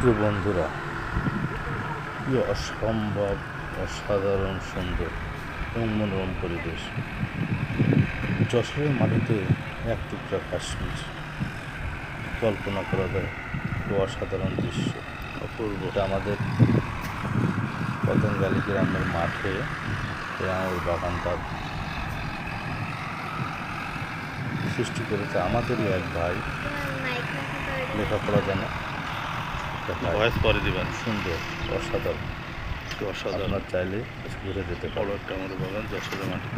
প্রিয় বন্ধুরা, কি অসম্ভব অসাধারণ সুন্দর এবং মনোরম পরিবেশ। যশোরের মাটিতে এক টুকরা কাশ্মীর, কল্পনা করা যায় কি অসাধারণ দৃশ্য। অপূর্ব। এটা আমাদের পতঙ্গালী গ্রামের মাঠে এই আঙুর বাগানটা সৃষ্টি করেছে আমাদেরই এক ভাই, লেখাপড়া জানে। ভয়েস পরে দিবেন। সুন্দর, অসাধারণ। অসাধারণ। আপনার চাইলে ঘুরে যেতে পারো। বড় একটা আঙুর বাগান যশোরের মাটি।